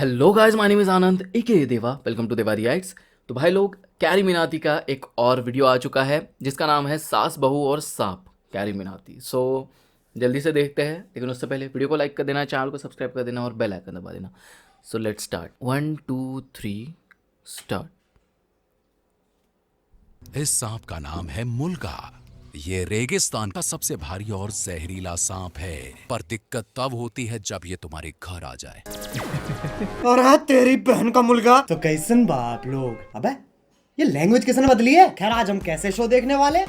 Hello guys, my name is Anand AK Deva. Welcome to Deva reacts. तो भाई लोग, कैरी मिनाती का एक और वीडियो आ चुका है जिसका नाम है सास बहू और सांप कैरी मिनाती। सो जल्दी से देखते हैं, लेकिन उससे पहले वीडियो को लाइक कर देना, चैनल को सब्सक्राइब कर देना और बेल आइकन दबा देना। So let's start. 1 2 3 स्टार्ट। इस सांप का नाम है मुल्गा। ये रेगिस्तान का सबसे भारी और जहरीला सांप है, पर दिक्कत तब होती है जब ये तुम्हारे घर आ जाए। और तेरी बहन का मुल्गा तो कैसन बाप लोग। अबे ये लैंग्वेज किसने बदली है। खैर आज हम कैसे शो देखने वाले।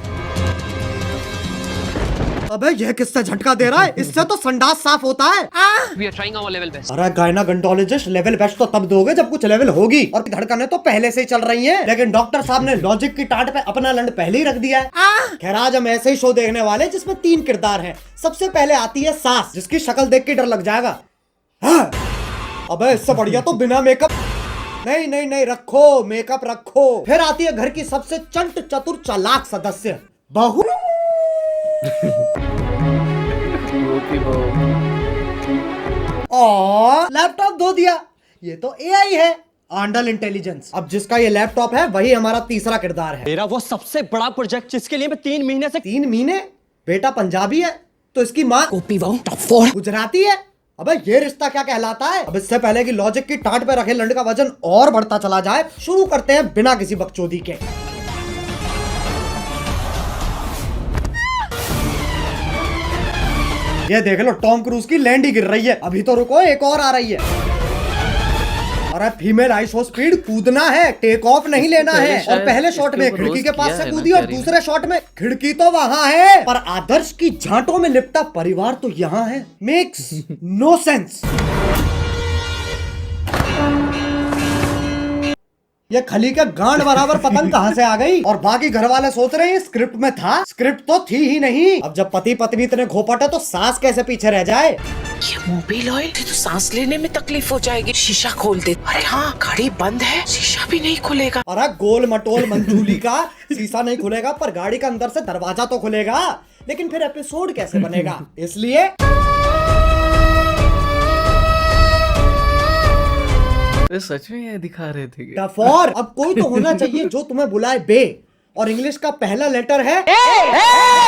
अबे ये किससे झटका दे रहा है, इससे तो संडास साफ होता है। We are trying our level best. अरे गायनाकोलॉजिस्ट लेवल बेस्ट तो तब दोगे जब कुछ लेवल होगी, और धड़कनें तो पहले से ही चल रही हैं, लेकिन डॉक्टर साहब ने लॉजिक की टाट पे अपना लंड पहले ही रख दिया है। खैर आज हम ऐसे ही शो देखने वाले जिसमें 3 किरदार हैं। सबसे पहले आती है सास, जिसकी शक्ल देख के डर लग जाएगा। हाँ। अबे इससे बढ़िया तो बिना मेकअप। नहीं नहीं नहीं, रखो मेकअप रखो। फिर आती है घर की सबसे चंट चतुर चालाक सदस्य बहू। और लैपटॉप धो दिया। ये तो एआई है, आंडल इंटेलिजेंस। अब जिसका ये लैपटॉप है वही हमारा तीसरा किरदार है। मेरा वो सबसे बड़ा प्रोजेक्ट जिसके लिए मैं 3 महीने से 3 महीने? बेटा पंजाबी है तो इसकी माँ गुजराती है। अबे ये रिश्ता क्या कहलाता है। अब इससे पहले कि लॉजिक की टाट पे रखे लंड का वजन और बढ़ता चला जाए, शुरू करते हैं बिना किसी बकचोदी के। ये देख लो, टॉम क्रूज की लैंड ही गिर रही है। अभी तो रुको, एक और आ रही है। अरे फीमेल आइसो स्पीड, कूदना है, टेक ऑफ नहीं लेना है। और पहले शॉट में खिड़की के पास से कूदी और दूसरे शॉट में खिड़की तो वहां है, पर आदर्श की झांटों में लिपटा परिवार तो यहाँ है। Makes no sense. ये खली के गांड बराबर पतंग कहां से आ गई। और बाकी घर वाले सोच रहे हैं स्क्रिप्ट में था, स्क्रिप्ट तो थी ही नहीं। अब जब पति पत्नी इतने घोपट है तो सास कैसे पीछे रह जाए। ये मोबिल ऑयल से तो सांस लेने में तकलीफ हो जाएगी। शीशा खोल दे। अरे हाँ, गाड़ी बंद है, शीशा भी नहीं खुलेगा। अरे गोल मटोल मंचूली का शीशा नहीं खुलेगा, पर गाड़ी का अंदर से दरवाजा तो खुलेगा। लेकिन फिर एपिसोड कैसे बनेगा, इसलिए तो सच में ये दिखा रहे थे क्या? डफोर, अब कोई तो होना चाहिए जो तुम्हें बुलाए बे। और इंग्लिश का पहला लेटर है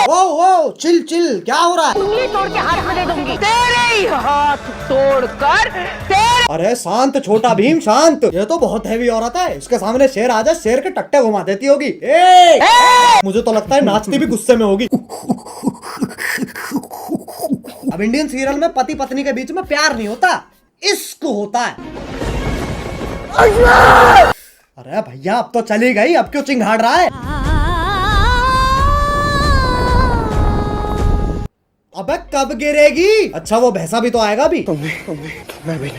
ओ ओ। चिल चिल, क्या हो रहा है। उंगली तोड़ के हाथ दे दूंगी। तेरे ही हाथ तोड़कर तेरे। अरे शांत छोटा भीम शांत। ये तो बहुत हैवी औरत है, इसके सामने शेर आ जाए, शेर के टट्टे घुमा देती होगी। मुझे तो लगता है नाचती भी गुस्से में होगी। अब इंडियन सीरियल में पति पत्नी के बीच में प्यार नहीं होता, इश्क होता है। अरे भैया अब तो चली गई, अब क्यों चिंघाड़ रहा है। अबे कब गिरेगी। अच्छा वो भैंसा भी तो आएगा भी। मैं भी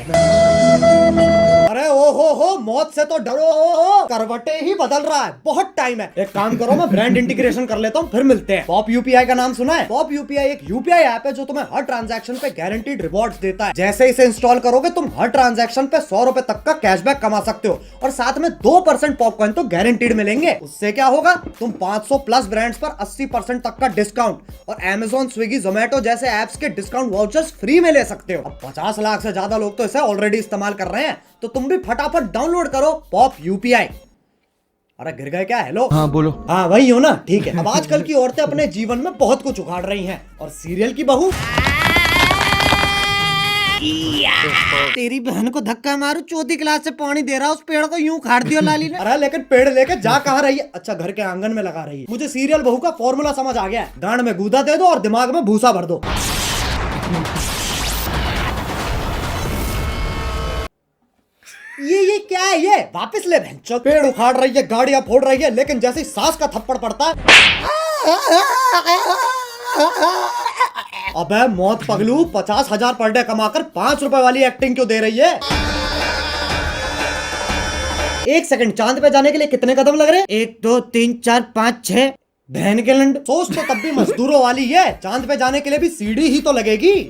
अरे ओ हो, मौत से तो डरो। करवटे ही बदल रहा है, बहुत टाइम है। एक काम करो, मैं ब्रांड इंटीग्रेशन कर लेता हूँ, फिर मिलते हैं। पॉप यूपीआई का नाम सुना है। पॉप यूपीआई एक यूपीआई ऐप है जो तुम्हें हर ट्रांजैक्शन पे गारंटीड रिवॉर्ड्स देता है। जैसे इसे इंस्टॉल करोगे तुम हर ट्रांजैक्शन पे 100 रुपए तक का कैशबैक कमा सकते हो, और साथ में 2% पॉपकॉर्न तो गारंटीड मिलेंगे। उससे क्या होगा, तुम 500 प्लस ब्रांड्स पर 80% तक का डिस्काउंट और Amazon, स्विगी, जोमेटो जैसे एप्स के डिस्काउंट वाउचर्स फ्री में ले सकते हो। अब 50 लाख से ज्यादा लोग तो इसे ऑलरेडी इस्तेमाल कर रहे हैं, तो तुम भी फटाफट डाउनलोड करो पॉप यूपीआई। अरे गिर गए क्या। हेलो, हाँ बोलो। हाँ वही हो ना, ठीक है। अब आजकल की औरतें अपने जीवन में बहुत कुछ उखाड़ रही हैं, और सीरियल की बहू तेरी बहन को धक्का मारू, चौथी क्लास से पानी दे रहा, उस पेड़ को यूं उखाड़ दियो लाली ने। अरे लेकिन पेड़ लेके जा कहाँ रही है। अच्छा घर के आंगन में लगा रही है। मुझे सीरियल बहू का फॉर्मूला समझ आ गया है, गांड में गूदा दे दो और दिमाग में भूसा भर दो। ये क्या है, ये वापस ले बहन। पेड़ उखाड़ रही है, गाड़ियां फोड़ रही है, लेकिन जैसे ही सास का थप्पड़ पड़ता है अबे मौत पगलू, 50,000 पर डे कमाकर 5 रुपए वाली एक्टिंग क्यों दे रही है। 1 सेकंड, चांद पे जाने के लिए कितने कदम लग रहे हैं। 1 2 3 4 5 6। बहन के लंड, सोच तो तब भी मजदूरों वाली है। चांद पे जाने के लिए भी सीढ़ी ही तो लगेगी।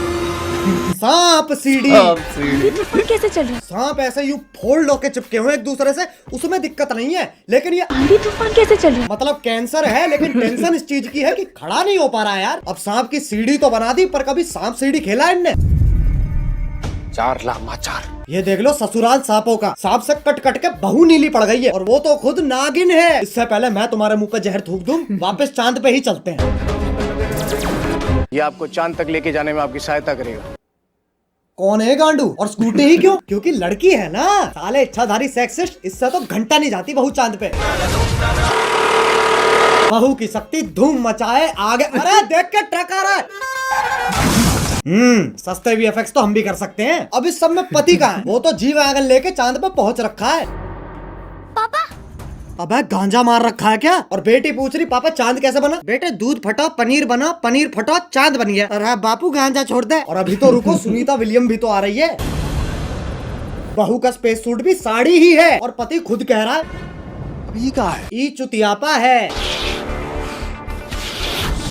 सांप सीढ़ी। कैसे चल रहा। सांप ऐसे यूं फोल्ड होके चिपके हुए एक दूसरे से, उसमें दिक्कत नहीं है, लेकिन ये आंधी तूफान कैसे चल रहा। मतलब कैंसर है, लेकिन टेंशन इस चीज की है कि खड़ा नहीं हो पा रहा है यार। अब सांप की सीढ़ी तो बना दी, पर कभी सांप सीढ़ी खेला इनने। चार लामाचार। ये देख लो ससुराल सांपों का, सांप से कट कट के बहू नीली पड़ गई है और वो तो खुद नागिन है। इससे पहले मैं तुम्हारे मुंह पे जहर थूक दूं, वापस चांद पे ही चलते हैं। ये आपको चांद तक लेके जाने में आपकी सहायता करेगा। कौन है गांडू? और स्कूटी ही क्यों? क्योंकि लड़की है ना। साले इच्छाधारी सेक्सिस्ट, इससे तो घंटा नहीं जाती बहू चांद पे। बहू की शक्ति धूम मचाए आगे। अरे देख के ट्रक आ रहा है। सस्ते वीएफएक्स तो हम भी कर सकते हैं। अब इस सब में पति कहाँ है? वो तो जी वैगन लेके चांद पे पहुंच रखा है। पापा अबे गांजा मार रखा है क्या? और बेटी पूछ रही पापा चांद कैसे बना? बेटे दूध फटा पनीर बना, पनीर फटा चांद बन गया। अरे बापू गांजा छोड़ दे। और अभी तो रुको, सुनीता विलियम भी तो आ रही है। बहू का स्पेस सूट भी साड़ी ही है और पति खुद कह रहा है अभी कहा है? ई चुतियापा है।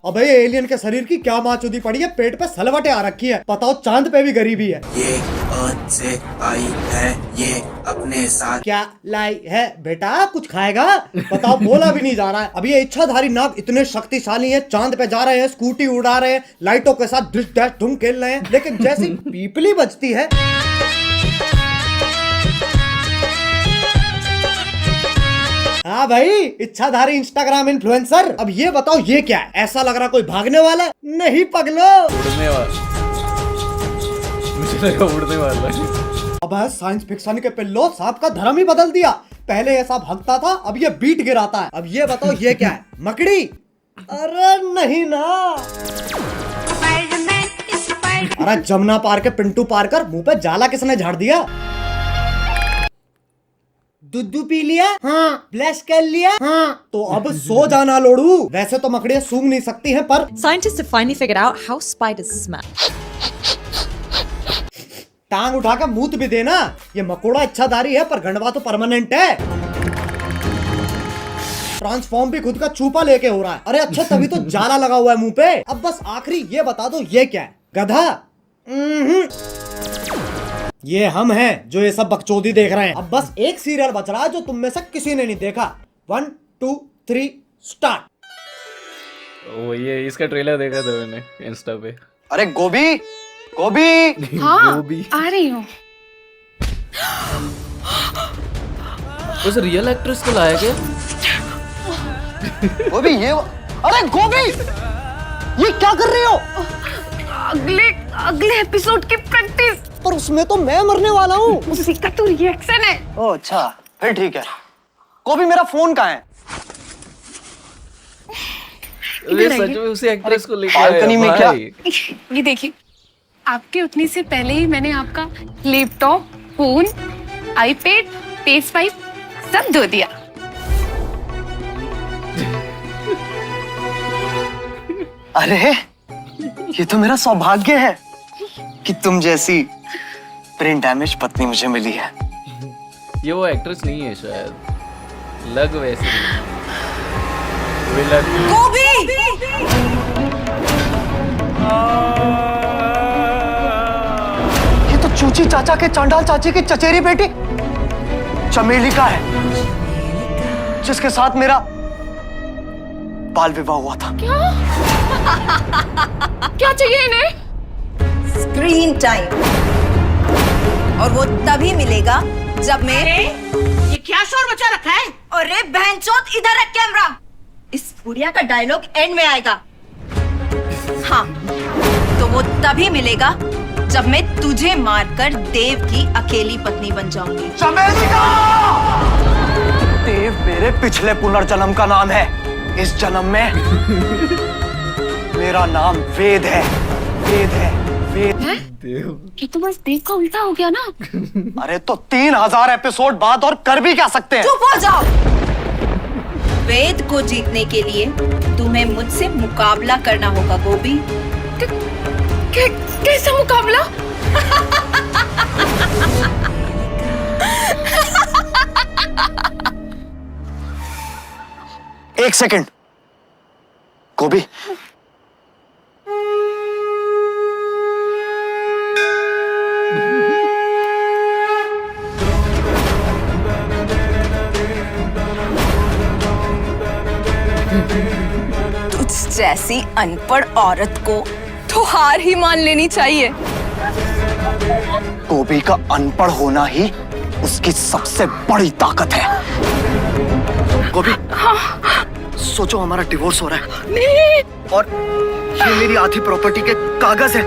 अबे एलियन के शरीर की क्या माचुदी पड़ी है, पेट पे सलवटें आ रखी है। बताओ चांद पे भी गरीबी है। ये अर्थ से आई है, ये अपने साथ क्या लाई है? बेटा कुछ खाएगा? बताओ, बोला भी नहीं जा रहा है। अब ये इच्छाधारी नाग इतने शक्तिशाली हैं, चांद पे जा रहे हैं, स्कूटी उड़ा रहे हैं, लाइटों के साथ डिश डैश धूम खेल रहे हैं, लेकिन जैसी पीपली बजती है हाँ भाई, इच्छाधारी इंस्टाग्राम इन्फ्लुएंसर। अब ये बताओ ये क्या है? ऐसा लग रहा कोई भागने वाला है। नहीं पगलो, उड़ने वाला। मुझे लगा उड़ने वाला है। अब साइंस फिक्शन के पिल्लो सांप का धर्म ही बदल दिया। पहले ऐसा भागता था, अब ये बीट गिराता है। अब ये बताओ ये क्या है? मकड़ी? अरे नहीं ना। अरे जमुना पार के पिंटू पार कर मुंह पे जाला किसने झाड़ दिया? दूध पी लिया? हाँ। ब्लश कर लिया? हाँ। तो अब सो जाना लोड़ू। वैसे तो मकड़ियाँ सूंघ नहीं सकती हैं, पर Scientists have finally figured out how spiders smell. टांग उठा के मूत भी देना। ये मकोड़ा इच्छाधारी है, पर गंडवा तो परमानेंट है। ट्रांसफॉर्म भी खुद का चूपा लेके हो रहा है। अरे अच्छा, तभी तो जाला लगा हुआ है मुंह पे। अब बस आखिरी ये बता दो ये क्या है? गधा? ये हम हैं जो ये सब बकचोदी देख रहे हैं। अब बस एक सीरियल बच रहा है जो तुम में से किसी ने नहीं देखा। 1 2 3 स्टार्ट। वो ये इसका ट्रेलर देखा था मैंने इंस्टा पे। अरे गोभी, गोभी। हाँ गोभी। आ रही हूँ। उस रियल एक्ट्रेस को लाया क्या? गोभी ये अरे गोभी, ये क्या कर रही हो? अगले एपिसोड की प्रैक्टिस। पर उसमें तो मैं मरने वाला हूँ। उसी का तो रिएक्शन है। ओह अच्छा, फिर ठीक है। गोभी मेरा फोन कहाँ है? ये सच में उसी एक्ट्रेस को लेके बालकनी में क्या? ये देखिए, आपके उठने से पहले ही मैंने आपका लैपटॉप, फोन, आईपैड, PS5 सब धो दिया। अरे ये तो मेरा सौभाग्य है कि तुम जैसी ब्रेन डैमेज पत्नी मुझे मिली है। ये वो एक्ट्रेस नहीं है शायद, लग वैसे विलन। ये तो चूची चाचा के चांडाल चाची की चचेरी बेटी चमेली का है, जिसके साथ मेरा बाल विवाह हुआ था। क्या चाहिए इन्हें? Screen time. और वो तभी मिलेगा जब मैं ये क्या शोर मचा रखा है? अरे बहनचोद, इधर रख कैमरा। इस बुढ़िया का डायलॉग एंड में आएगा। हाँ, तो वो तभी मिलेगा जब मैं तुझे मारकर देव की अकेली पत्नी बन जाऊंगी। चमेली का! देव मेरे पिछले पुनर्जन्म का नाम है। इस जन्म में मेरा नाम वेद है। वेद है, वेद। ये तो बस देव का उल्टा हो गया ना। अरे तो 3000 एपिसोड बाद और कर भी क्या सकते हैं? चुप हो जाओ। वेद को जीतने के लिए तुम्हें मुझसे मुकाबला करना होगा गोभी। कैसा मुकाबला? एक सेकंड गोभी, तुझ जैसी अनपढ़ औरत को तो हार ही मान लेनी चाहिए। गोभी का अनपढ़ होना ही उसकी सबसे बड़ी ताकत है। गोभी, सोचो हमारा डिवोर्स हो रहा है। नहीं। और ये मेरी आधी प्रॉपर्टी के कागज है।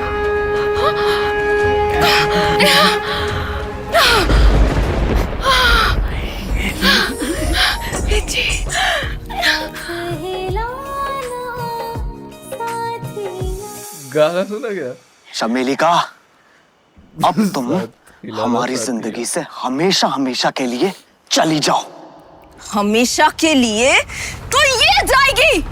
गाना सुना क्या? शमेली का, अब तुम हमारी जिंदगी से हमेशा हमेशा के लिए चली जाओ। हमेशा के लिए तो ये जाएगी।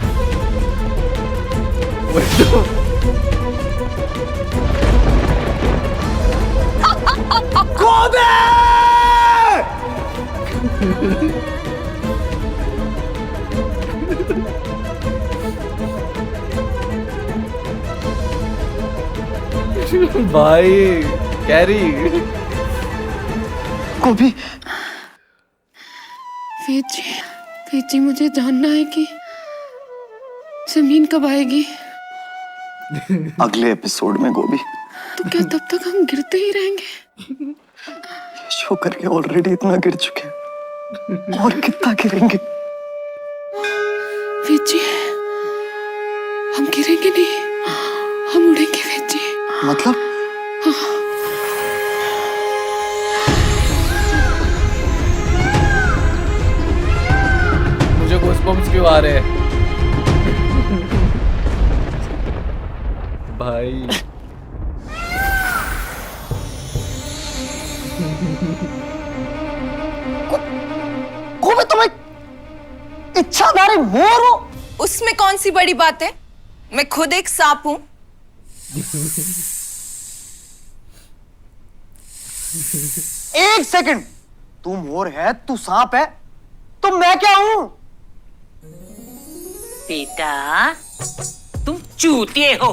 भाई कैरी, गोभी, वेद जी मुझे जानना है कि जमीन कब आएगी। अगले एपिसोड में गोभी। तो क्या तब तक हम गिरते ही रहेंगे? शो करके ऑलरेडी इतना गिर चुके हैं, और कितना गिरेंगे? वेद जी, हम गिरेंगे नहीं, हम उड़ेंगे वेद जी। मतलब? मुझे गूज़बम्प्स क्यों आ रहे हैं भाई? गोभी, तुम एक इच्छाधारी मोर हो। उसमें कौन सी बड़ी बात है? मैं खुद एक सांप हूं। एक सेकंड, तू मोर है, तू सांप है, तो मैं क्या हूं? बेटा तुम चूतिए हो।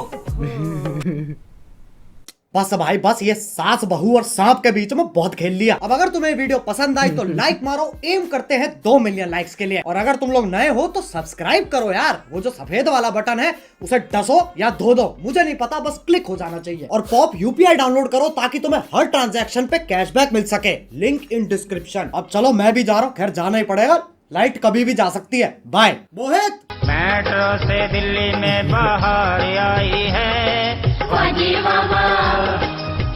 बस भाई बस, ये सास बहू और सांप के बीच में बहुत खेल लिया। अब अगर तुम्हें वीडियो पसंद आई तो लाइक मारो, एम करते हैं 2 मिलियन लाइक्स के लिए। और अगर तुम लोग नए हो तो सब्सक्राइब करो यार, वो जो सफेद वाला बटन है उसे डसो या धो दो, मुझे नहीं पता, बस क्लिक हो जाना चाहिए। और पॉप यूपीआई डाउनलोड करो ताकि तुम्हें हर ट्रांजैक्शन पे कैशबैक मिल सके, लिंक इन डिस्क्रिप्शन। अब चलो मैं भी जा रहा हूँ, खैर जाना ही पड़ेगा, लाइट कभी भी जा सकती है। बाय। मोहित, मेट्रो से दिल्ली में बाहर आई है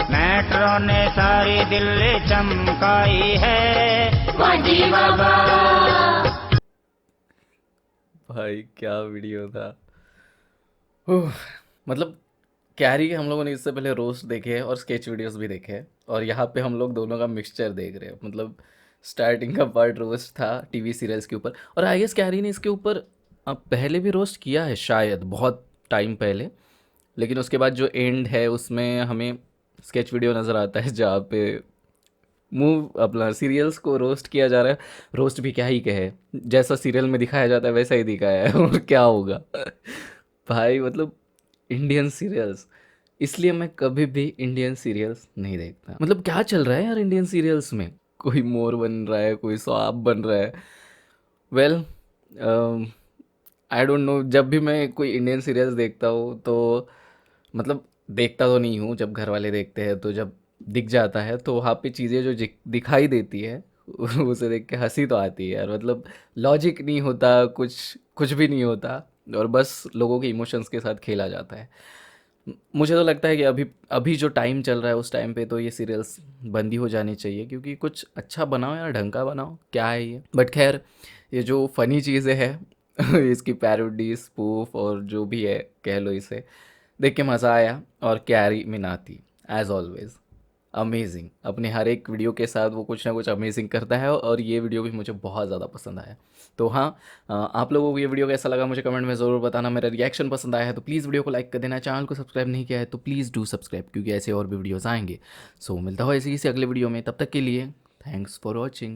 मेट्रो ने सारी दिल्ली चमकाई है। भाई क्या वीडियो था। मतलब कैरी के हम लोगों ने इससे पहले रोस्ट देखे हैं और स्केच वीडियोस भी देखे हैं, और यहाँ पे हम लोग दोनों का मिक्सचर देख रहे हैं। मतलब स्टार्टिंग का पार्ट रोस्ट था टीवी सीरियल्स के ऊपर, और आई गेस कैरी ने इसके ऊपर पहले भी रोस्ट किया है शायद, बहुत टाइम पहले। लेकिन उसके बाद जो एंड है उसमें हमें स्केच वीडियो नज़र आता है जहाँ पे अपना सीरियल्स को रोस्ट किया जा रहा है। रोस्ट भी क्या ही कहे, जैसा सीरियल में दिखाया जाता है वैसा ही दिखाया है और क्या होगा भाई। मतलब इंडियन सीरियल्स, इसलिए मैं कभी भी इंडियन सीरियल्स नहीं देखता। मतलब क्या चल रहा है यार इंडियन सीरियल्स में, कोई मोर बन रहा है, कोई सांप बन रहा है। वेल आई डोंट नो, जब भी मैं कोई इंडियन सीरियल्स देखता हूँ तो मतलब देखता तो नहीं हूँ, जब घर वाले देखते हैं तो जब दिख जाता है तो वहाँ पे चीज़ें जो दिखाई देती है उसे देख के हंसी तो आती है यार। मतलब लॉजिक नहीं होता, कुछ भी नहीं होता, और बस लोगों के इमोशंस के साथ खेला जाता है। मुझे तो लगता है कि अभी जो टाइम चल रहा है उस टाइम पे तो ये सीरियल्स बंद ही हो जानी चाहिए, क्योंकि कुछ अच्छा बनाओ यार, ढंग का बनाओ, क्या है ये। बट खैर, ये जो फ़नी चीज़ें हैं इसकी पैरोडी, स्पूफ और जो भी है कह लो, इसे देख के मज़ा आया। और carry Minati as always amazing, अपने हर एक वीडियो के साथ वो कुछ ना कुछ अमेजिंग करता है, और ये वीडियो भी मुझे बहुत ज़्यादा पसंद आया। तो हाँ, आप लोगों को ये वीडियो कैसा लगा मुझे कमेंट में ज़रूर बताना। मेरा रिएक्शन पसंद आया है तो प्लीज़ वीडियो को लाइक कर देना, चैनल को सब्सक्राइब नहीं किया है तो प्लीज़ डू सब्सक्राइब, क्योंकि ऐसे और भी वीडियोज़ आएंगे। सो मिलता हो ऐसे ही से अगले वीडियो में, तब तक के लिए थैंक्स फॉर वॉचिंग।